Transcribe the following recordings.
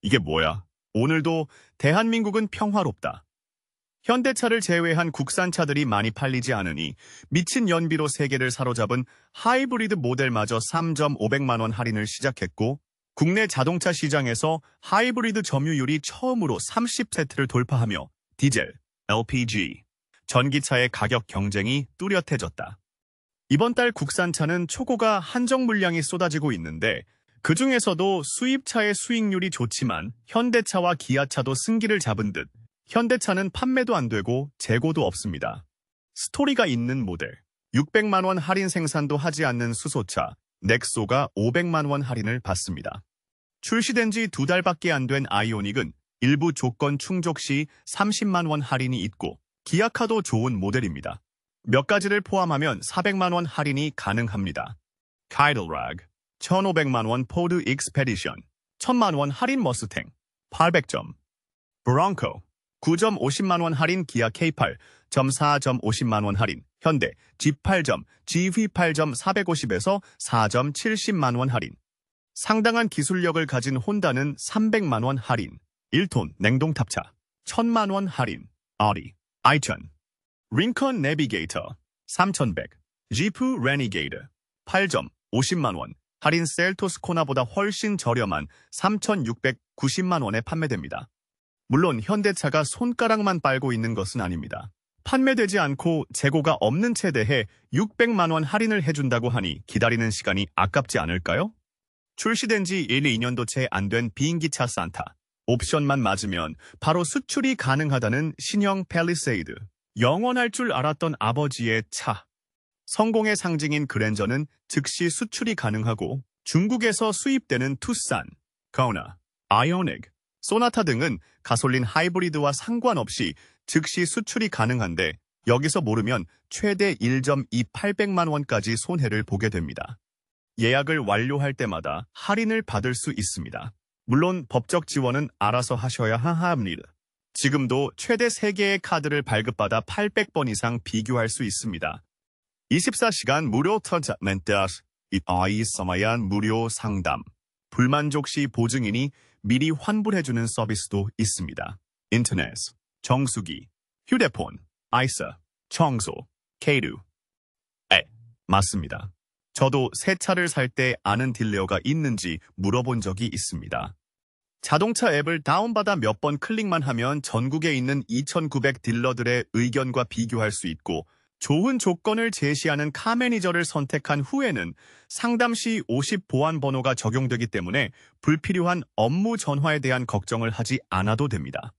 이게 뭐야? 오늘도 대한민국은 평화롭다. 현대차를 제외한 국산차들이 많이 팔리지 않으니 미친 연비로 세계를 사로잡은 하이브리드 모델마저 3,500만 원 할인을 시작했고 국내 자동차 시장에서 하이브리드 점유율이 처음으로 30세트를 돌파하며 디젤, LPG, 전기차의 가격 경쟁이 뚜렷해졌다. 이번 달 국산차는 초고가 한정 물량이 쏟아지고 있는데 그중에서도 수입차의 수익률이 좋지만 현대차와 기아차도 승기를 잡은 듯 현대차는 판매도 안 되고 재고도 없습니다. 스토리가 있는 모델, 600만 원 할인 생산도 하지 않는 수소차, 넥소가 500만 원 할인을 받습니다. 출시된 지 2달밖에 안 된 아이오닉은 일부 조건 충족 시 30만 원 할인이 있고 기아카도 좋은 모델입니다. 몇 가지를 포함하면 400만 원 할인이 가능합니다. 카이들락, 1,500만 원 포드 익스페디션, 1,000만 원 할인 머스탱, 800점. 브롱코, 9점 50만 원 할인 기아 K8, 4점 50만 원 할인, 현대 G8점, GV8점 450에서 4점 70만 원 할인. 상당한 기술력을 가진 혼다는 300만 원 할인, 1톤 냉동탑차, 1,000만 원 할인, 아udi, i10, 링컨 내비게이터, 3,100, 지프 레니게이드, 8점 50만 원, 할인 셀토스 코나보다 훨씬 저렴한 3,690만 원에 판매됩니다. 물론 현대차가 손가락만 빨고 있는 것은 아닙니다. 판매되지 않고 재고가 없는 채 대해 600만 원 할인을 해준다고 하니 기다리는 시간이 아깝지 않을까요? 출시된 지 1, 2년도 채 안 된 비행기차 산타. 옵션만 맞으면 바로 수출이 가능하다는 신형 팰리세이드. 영원할 줄 알았던 아버지의 차. 성공의 상징인 그랜저는 즉시 수출이 가능하고 중국에서 수입되는 투싼, 코나, 아이오닉, 소나타 등은 가솔린 하이브리드와 상관없이 즉시 수출이 가능한데 여기서 모르면 최대 1.2800만 원까지 손해를 보게 됩니다. 예약을 완료할 때마다 할인을 받을 수 있습니다. 물론 법적 지원은 알아서 하셔야 합니다. 지금도 최대 3개의 카드를 발급받아 800번 이상 비교할 수 있습니다. 24시간 무료 트리트먼트, 이아이서마얀 무료 상담, 불만족 시 보증인이 미리 환불해주는 서비스도 있습니다. 인터넷, 정수기, 휴대폰, 아이스, 청소, 케이루. 맞습니다. 저도 새 차를 살 때 아는 딜러가 있는지 물어본 적이 있습니다. 자동차 앱을 다운받아 몇 번 클릭만 하면 전국에 있는 2,900 딜러들의 의견과 비교할 수 있고 좋은 조건을 제시하는 카 매니저를 선택한 후에는 상담 시 50 보안 번호가 적용되기 때문에 불필요한 업무 전화에 대한 걱정을 하지 않아도 됩니다.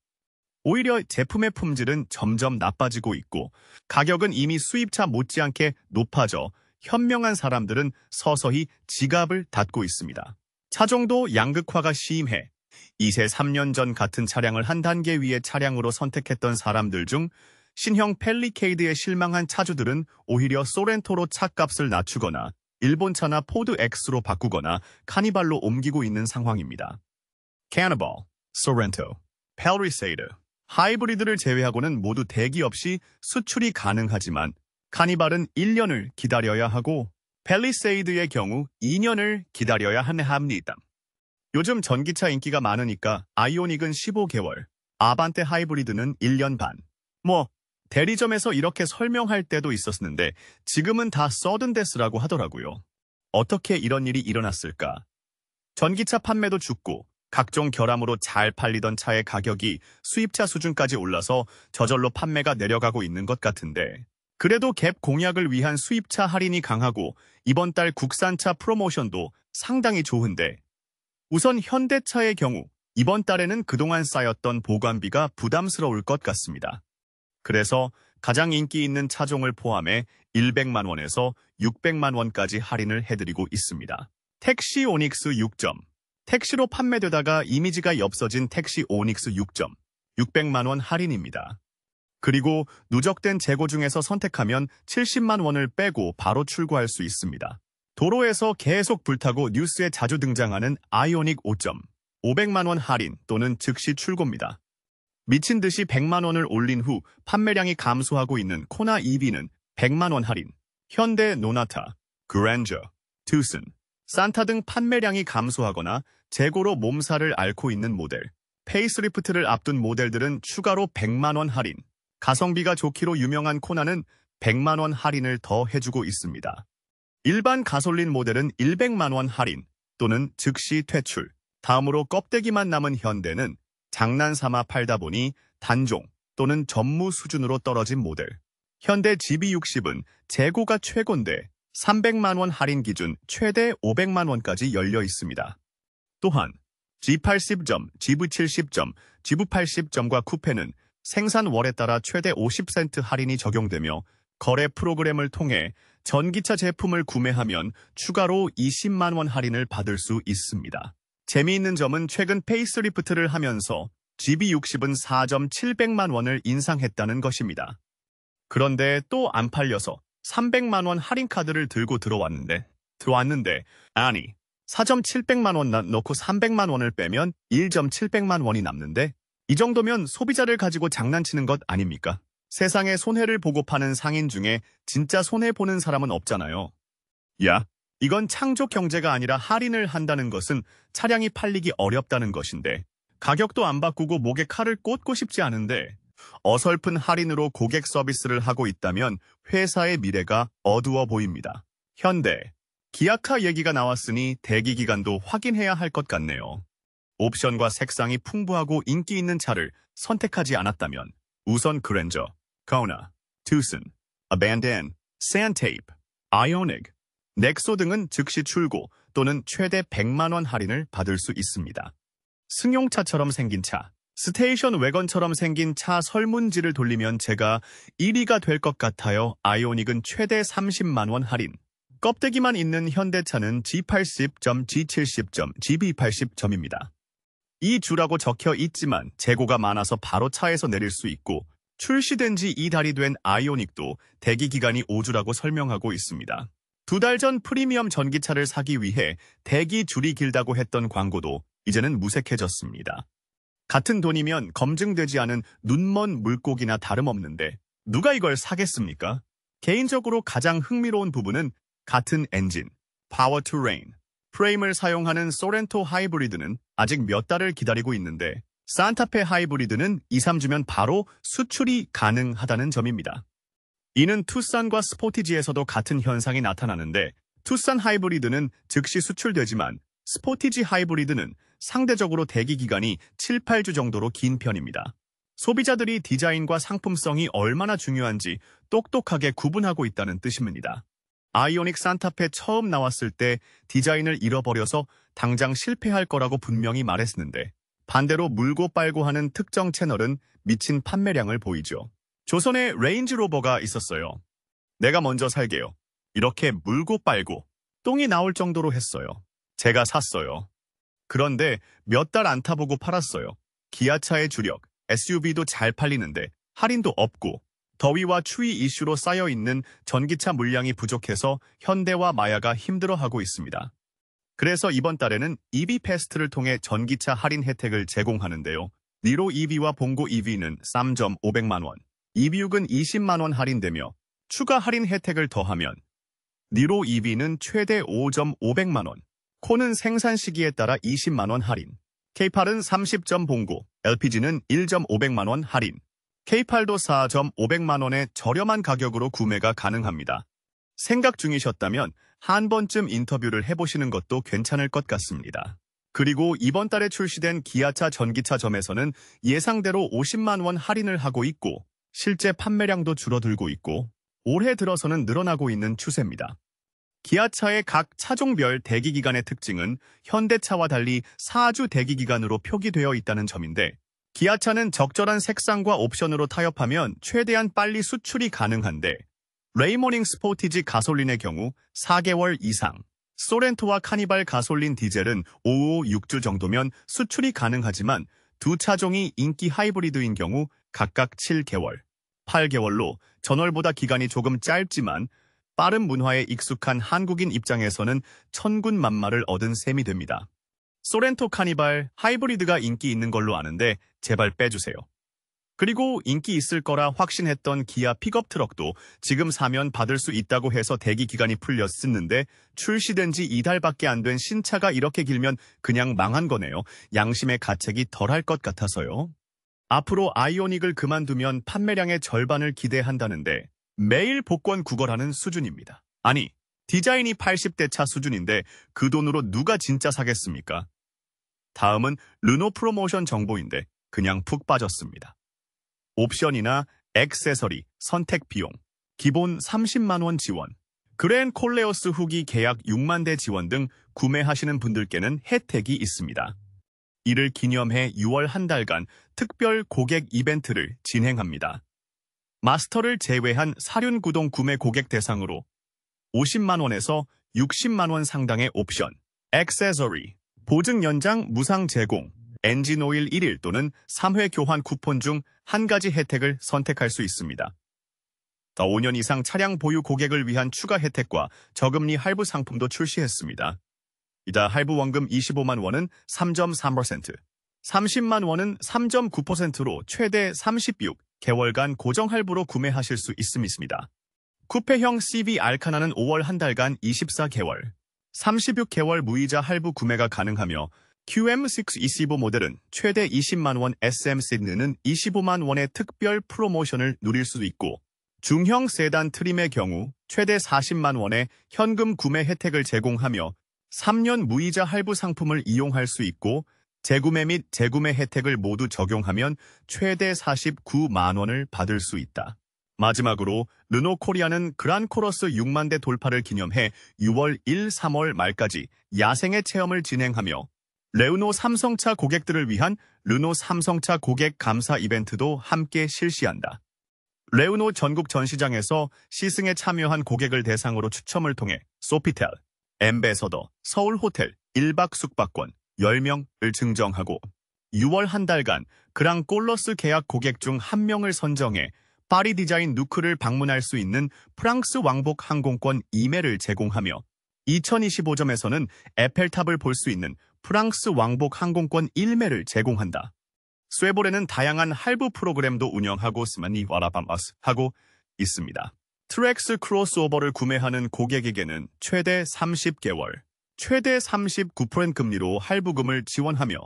오히려 제품의 품질은 점점 나빠지고 있고 가격은 이미 수입차 못지않게 높아져 현명한 사람들은 서서히 지갑을 닫고 있습니다. 차종도 양극화가 심해 2세 3년 전 같은 차량을 한 단계 위의 차량으로 선택했던 사람들 중 신형 펠리케이드에 실망한 차주들은 오히려 소렌토로 차값을 낮추거나 일본차나 포드 X로 바꾸거나 카니발로 옮기고 있는 상황입니다. 캐니발, 소렌토, 펠리세이드, 하이브리드를 제외하고는 모두 대기 없이 수출이 가능하지만 카니발은 1년을 기다려야 하고 펠리세이드의 경우 2년을 기다려야 합니다. 요즘 전기차 인기가 많으니까 아이오닉은 15개월, 아반떼 하이브리드는 1년 반. 대리점에서 이렇게 설명할 때도 있었는데 지금은 다 서든데스라고 하더라고요. 어떻게 이런 일이 일어났을까? 전기차 판매도 죽고 각종 결함으로 잘 팔리던 차의 가격이 수입차 수준까지 올라서 저절로 판매가 내려가고 있는 것 같은데 그래도 갭 공약을 위한 수입차 할인이 강하고 이번 달 국산차 프로모션도 상당히 좋은데 우선 현대차의 경우 이번 달에는 그동안 쌓였던 보관비가 부담스러울 것 같습니다. 그래서 가장 인기 있는 차종을 포함해 100만 원에서 600만 원까지 할인을 해드리고 있습니다. 택시 오닉스 6점. 택시로 판매되다가 이미지가 엽서진 택시 오닉스 6점. 600만 원 할인입니다. 그리고 누적된 재고 중에서 선택하면 70만 원을 빼고 바로 출고할 수 있습니다. 도로에서 계속 불타고 뉴스에 자주 등장하는 아이오닉 5점. 500만 원 할인 또는 즉시 출고입니다. 미친 듯이 100만 원을 올린 후 판매량이 감소하고 있는 코나 EV는 100만 원 할인, 현대 노나타, 그랜저, 투슨, 산타 등 판매량이 감소하거나 재고로 몸살을 앓고 있는 모델, 페이스리프트를 앞둔 모델들은 추가로 100만 원 할인, 가성비가 좋기로 유명한 코나는 100만 원 할인을 더 해주고 있습니다. 일반 가솔린 모델은 100만 원 할인 또는 즉시 퇴출, 다음으로 껍데기만 남은 현대는 장난삼아 팔다 보니 단종 또는 전무 수준으로 떨어진 모델. 현대 GB60은 재고가 최고인데 300만 원 할인 기준 최대 500만 원까지 열려 있습니다. 또한 G80점, GV70점, GV80점과 쿠페는 생산월에 따라 최대 50센트 할인이 적용되며 거래 프로그램을 통해 전기차 제품을 구매하면 추가로 20만 원 할인을 받을 수 있습니다. 재미있는 점은 최근 페이스리프트를 하면서 GB60은 4.700만 원을 인상했다는 것입니다. 그런데 또 안 팔려서 300만 원 할인 카드를 들고 들어왔는데 아니 4.700만 원 넣고 300만 원을 빼면 1.700만 원이 남는데 이 정도면 소비자를 가지고 장난치는 것 아닙니까? 세상에 손해를 보고 파는 상인 중에 진짜 손해보는 사람은 없잖아요. 야, 이건 창조 경제가 아니라 할인을 한다는 것은 차량이 팔리기 어렵다는 것인데 가격도 안 바꾸고 목에 칼을 꽂고 싶지 않은데 어설픈 할인으로 고객 서비스를 하고 있다면 회사의 미래가 어두워 보입니다. 현대, 기아카 얘기가 나왔으니 대기 기간도 확인해야 할 것 같네요. 옵션과 색상이 풍부하고 인기 있는 차를 선택하지 않았다면 우선 그랜저, 코나, 투슨, 아반던, 산테이프, 아이오닉, 넥소 등은 즉시 출고 또는 최대 100만 원 할인을 받을 수 있습니다. 승용차처럼 생긴 차, 스테이션 외건처럼 생긴 차 설문지를 돌리면 제가 1위가 될 것 같아요. 아이오닉은 최대 30만 원 할인. 껍데기만 있는 현대차는 G80점, G70점, GB80점입니다. 이 주라고 적혀 있지만 재고가 많아서 바로 차에서 내릴 수 있고 출시된 지 2달이 된 아이오닉도 대기 기간이 5주라고 설명하고 있습니다. 2달 전 프리미엄 전기차를 사기 위해 대기 줄이 길다고 했던 광고도 이제는 무색해졌습니다. 같은 돈이면 검증되지 않은 눈먼 물고기나 다름없는데 누가 이걸 사겠습니까? 개인적으로 가장 흥미로운 부분은 같은 엔진, 파워투레인, 프레임을 사용하는 소렌토 하이브리드는 아직 몇 달을 기다리고 있는데 산타페 하이브리드는 2, 3주면 바로 수출이 가능하다는 점입니다. 이는 투싼과 스포티지에서도 같은 현상이 나타나는데 투싼 하이브리드는 즉시 수출되지만 스포티지 하이브리드는 상대적으로 대기 기간이 7, 8주 정도로 긴 편입니다. 소비자들이 디자인과 상품성이 얼마나 중요한지 똑똑하게 구분하고 있다는 뜻입니다. 아이오닉 산타페 처음 나왔을 때 디자인을 잃어버려서 당장 실패할 거라고 분명히 말했는데 반대로 물고 빨고 하는 특정 채널은 미친 판매량을 보이죠. 조선에 레인지로버가 있었어요. 내가 먼저 살게요. 이렇게 물고 빨고 똥이 나올 정도로 했어요. 제가 샀어요. 그런데 몇 달 안 타보고 팔았어요. 기아차의 주력, SUV도 잘 팔리는데 할인도 없고 더위와 추위 이슈로 쌓여있는 전기차 물량이 부족해서 현대와 마야가 힘들어하고 있습니다. 그래서 이번 달에는 EV 패스트를 통해 전기차 할인 혜택을 제공하는데요. 니로 EV와 봉고 EV는 3.500만 원, EV6은 20만 원 할인되며 추가 할인 혜택을 더하면 니로 EV는 최대 5.500만 원, 콘은 생산 시기에 따라 20만 원 할인, K8은 30점 봉고, LPG는 1.500만 원 할인, K8도 4.500만 원의 저렴한 가격으로 구매가 가능합니다. 생각 중이셨다면 한 번쯤 인터뷰를 해보시는 것도 괜찮을 것 같습니다. 그리고 이번 달에 출시된 기아차 전기차점에서는 예상대로 50만 원 할인을 하고 있고 실제 판매량도 줄어들고 있고 올해 들어서는 늘어나고 있는 추세입니다. 기아차의 각 차종별 대기기간의 특징은 현대차와 달리 4주 대기기간으로 표기되어 있다는 점인데 기아차는 적절한 색상과 옵션으로 타협하면 최대한 빨리 수출이 가능한데 레이모닝 스포티지 가솔린의 경우 4개월 이상, 소렌토와 카니발 가솔린 디젤은 5, 6주 정도면 수출이 가능하지만 두 차종이 인기 하이브리드인 경우 각각 7개월, 8개월로 전월보다 기간이 조금 짧지만 빠른 문화에 익숙한 한국인 입장에서는 천군만마를 얻은 셈이 됩니다. 소렌토 카니발 하이브리드가 인기 있는 걸로 아는데 제발 빼주세요. 그리고 인기 있을 거라 확신했던 기아 픽업 트럭도 지금 사면 받을 수 있다고 해서 대기 기간이 풀렸었는데 출시된 지 2달밖에 안 된 신차가 이렇게 길면 그냥 망한 거네요. 양심의 가책이 덜할 것 같아서요. 앞으로 아이오닉을 그만두면 판매량의 절반을 기대한다는데 매일 복권 구걸하는 수준입니다. 아니, 디자인이 80대 차 수준인데 그 돈으로 누가 진짜 사겠습니까? 다음은 르노 프로모션 정보인데 그냥 푹 빠졌습니다. 옵션이나 액세서리, 선택 비용, 기본 30만 원 지원, 그랜 콜레오스 후기 계약 6만 대 지원 등 구매하시는 분들께는 혜택이 있습니다. 이를 기념해 6월 한 달간 특별 고객 이벤트를 진행합니다. 마스터를 제외한 사륜구동 구매 고객 대상으로 50만 원에서 60만 원 상당의 옵션, 액세서리, 보증 연장 무상 제공, 엔진 오일 1일 또는 3회 교환 쿠폰 중 한 가지 혜택을 선택할 수 있습니다. 더 5년 이상 차량 보유 고객을 위한 추가 혜택과 저금리 할부 상품도 출시했습니다. 이다 할부 원금 25만 원은 3.3%, 30만 원은 3.9%로 최대 36개월간 고정 할부로 구매하실 수 있습니다. 쿠페형 CV 알카나는 5월 한 달간 24개월, 36개월 무이자 할부 구매가 가능하며 QM6 25 모델은 최대 20만 원, SM 시드는 25만 원의 특별 프로모션을 누릴 수 있고 중형 세단 트림의 경우 최대 40만 원의 현금 구매 혜택을 제공하며 3년 무이자 할부 상품을 이용할 수 있고 재구매 및 재구매 혜택을 모두 적용하면 최대 49만 원을 받을 수 있다. 마지막으로 르노 코리아는 그란 코러스 6만 대 돌파를 기념해 6월 1, 3월 말까지 야생의 체험을 진행하며 르노 삼성차 고객들을 위한 르노 삼성차 고객 감사 이벤트도 함께 실시한다. 르노 전국 전시장에서 시승에 참여한 고객을 대상으로 추첨을 통해 소피텔, 엠베서더, 서울호텔 1박 숙박권 10명을 증정하고 6월 한 달간 그랑 콜러스 계약 고객 중 1명을 선정해 파리 디자인 누크를 방문할 수 있는 프랑스 왕복 항공권 2매를 제공하며 2025점에서는 에펠탑을 볼 수 있는 프랑스 왕복 항공권 1매를 제공한다. 쇠볼에는 다양한 할부 프로그램도 운영하고 스마니 와라밤아스 하고 있습니다. 트랙스 크로스오버를 구매하는 고객에게는 최대 30개월, 최대 39% 금리로 할부금을 지원하며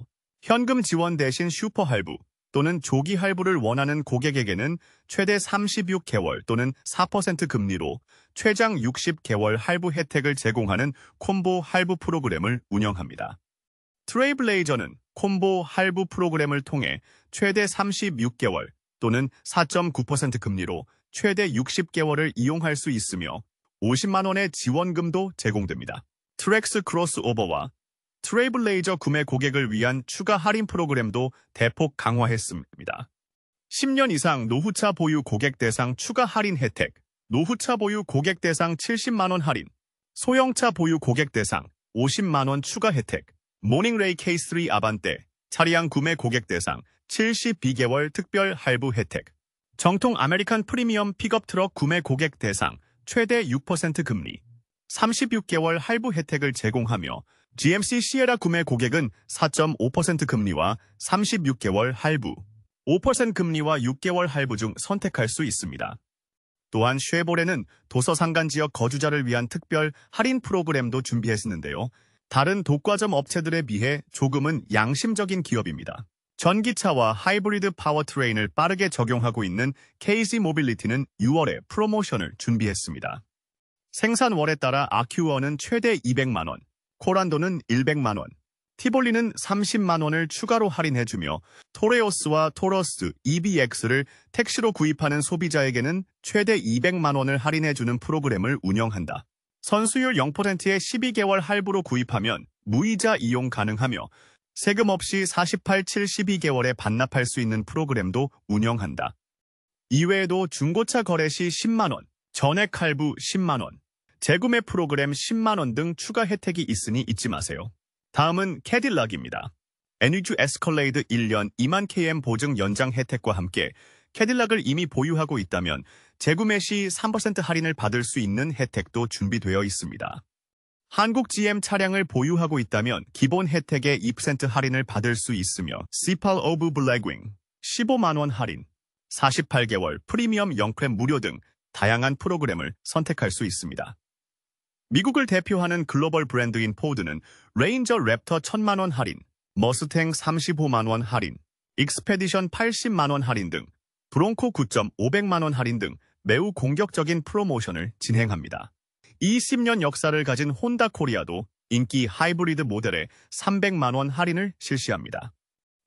현금 지원 대신 슈퍼 할부 또는 조기 할부를 원하는 고객에게는 최대 36개월 또는 4% 금리로 최장 60개월 할부 혜택을 제공하는 콤보 할부 프로그램을 운영합니다. 트레이블레이저는 콤보 할부 프로그램을 통해 최대 36개월 또는 4.9% 금리로 최대 60개월을 이용할 수 있으며 50만 원의 지원금도 제공됩니다. 트랙스 크로스오버와 트레이블레이저 구매 고객을 위한 추가 할인 프로그램도 대폭 강화했습니다. 10년 이상 노후차 보유 고객 대상 추가 할인 혜택, 노후차 보유 고객 대상 70만 원 할인, 소형차 보유 고객 대상 50만 원 추가 혜택, 모닝레이 K3 아반떼, 차량 구매 고객 대상 72개월 특별 할부 혜택, 정통 아메리칸 프리미엄 픽업 트럭 구매 고객 대상 최대 6% 금리, 36개월 할부 혜택을 제공하며 GMC 시에라 구매 고객은 4.5% 금리와 36개월 할부, 5% 금리와 6개월 할부 중 선택할 수 있습니다. 또한 쉐보레는 도서상간 지역 거주자를 위한 특별 할인 프로그램도 준비했는데요. 다른 독과점 업체들에 비해 조금은 양심적인 기업입니다. 전기차와 하이브리드 파워트레인을 빠르게 적용하고 있는 KZ 모빌리티는 6월에 프로모션을 준비했습니다. 생산월에 따라 아큐어는 최대 200만 원, 코란도는 100만 원, 티볼리는 30만 원을 추가로 할인해주며 토레오스와 토러스 EBX를 택시로 구입하는 소비자에게는 최대 200만 원을 할인해주는 프로그램을 운영한다. 선수율 0%의 12개월 할부로 구입하면 무이자 이용 가능하며 세금 없이 48, 72개월에 반납할 수 있는 프로그램도 운영한다. 이외에도 중고차 거래 시 10만 원, 전액 할부 10만 원, 재구매 프로그램 10만 원 등 추가 혜택이 있으니 잊지 마세요. 다음은 캐딜락입니다. NUG 에스컬레이드 1년 2만 km 보증 연장 혜택과 함께 캐딜락을 이미 보유하고 있다면 재구매 시 3% 할인을 받을 수 있는 혜택도 준비되어 있습니다. 한국 GM 차량을 보유하고 있다면 기본 혜택의 2% 할인을 받을 수 있으며 C8 오브 블랙윙 15만 원 할인, 48개월 프리미엄 영크램 무료 등 다양한 프로그램을 선택할 수 있습니다. 미국을 대표하는 글로벌 브랜드인 포드는 레인저 랩터 1,000만 원 할인, 머스탱 35만 원 할인, 익스페디션 80만 원 할인 등 브롱코 9.500만 원 할인 등 매우 공격적인 프로모션을 진행합니다. 20년 역사를 가진 혼다 코리아도 인기 하이브리드 모델에 300만 원 할인을 실시합니다.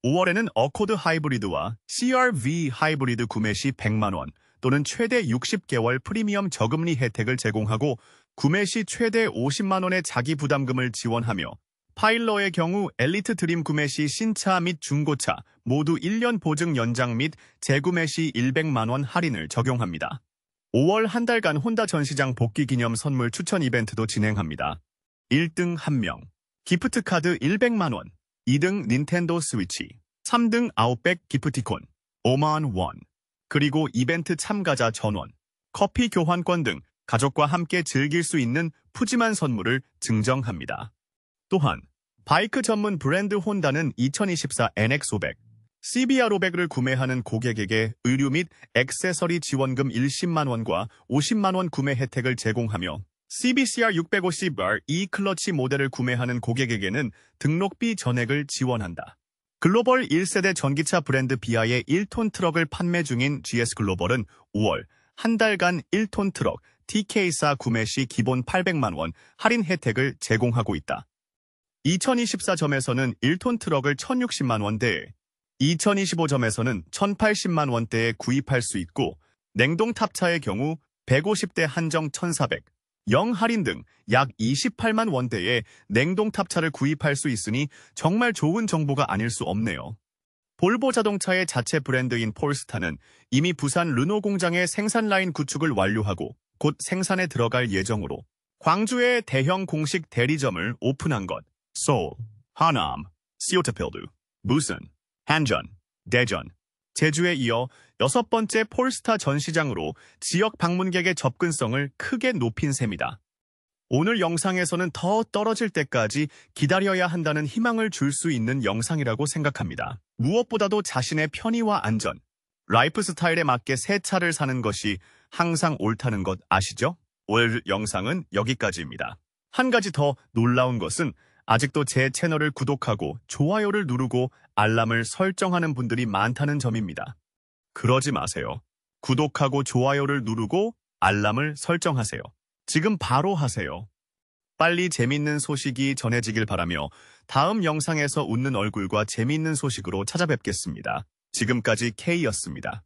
5월에는 어코드 하이브리드와 CR-V 하이브리드 구매 시 100만 원 또는 최대 60개월 프리미엄 저금리 혜택을 제공하고 구매 시 최대 50만 원의 자기 부담금을 지원하며 파일러의 경우 엘리트 드림 구매 시 신차 및 중고차 모두 1년 보증 연장 및 재구매 시 100만 원 할인을 적용합니다. 5월 한 달간 혼다 전시장 복귀 기념 선물 추천 이벤트도 진행합니다. 1등 1명, 기프트 카드 100만 원, 2등 닌텐도 스위치, 3등 아웃백 기프티콘 5만 원, 그리고 이벤트 참가자 전원, 커피 교환권 등 가족과 함께 즐길 수 있는 푸짐한 선물을 증정합니다. 또한 바이크 전문 브랜드 혼다는 2024 NX500, CBR500을 구매하는 고객에게 의류 및 액세서리 지원금 10만 원과 50만 원 구매 혜택을 제공하며 CBCR 650R E-클러치 모델을 구매하는 고객에게는 등록비 전액을 지원한다. 글로벌 1세대 전기차 브랜드 비아의 1톤 트럭을 판매 중인 GS글로벌은 5월 한 달간 1톤 트럭 TK4 구매 시 기본 800만 원 할인 혜택을 제공하고 있다. 2024점에서는 1톤 트럭을 1,060만 원대에, 2025점에서는 1,080만 원대에 구입할 수 있고 냉동 탑차의 경우 150대 한정 1,400, 영 할인 등 약 28만 원대의 냉동 탑차를 구입할 수 있으니 정말 좋은 정보가 아닐 수 없네요. 볼보 자동차의 자체 브랜드인 폴스타는 이미 부산 르노 공장의 생산 라인 구축을 완료하고 곧 생산에 들어갈 예정으로 광주에 대형 공식 대리점을 오픈한 것, 서울, 하남, 시오터필드, 부산, 한전, 대전, 제주에 이어 6번째 폴스타 전시장으로 지역 방문객의 접근성을 크게 높인 셈이다. 오늘 영상에서는 더 떨어질 때까지 기다려야 한다는 희망을 줄 수 있는 영상이라고 생각합니다. 무엇보다도 자신의 편의와 안전, 라이프 스타일에 맞게 새 차를 사는 것이 항상 옳다는 것 아시죠? 오늘 영상은 여기까지입니다. 한 가지 더 놀라운 것은 아직도 제 채널을 구독하고 좋아요를 누르고 알람을 설정하는 분들이 많다는 점입니다. 그러지 마세요. 구독하고 좋아요를 누르고 알람을 설정하세요. 지금 바로 하세요. 빨리 재밌는 소식이 전해지길 바라며 다음 영상에서 웃는 얼굴과 재밌는 소식으로 찾아뵙겠습니다. 지금까지 K였습니다.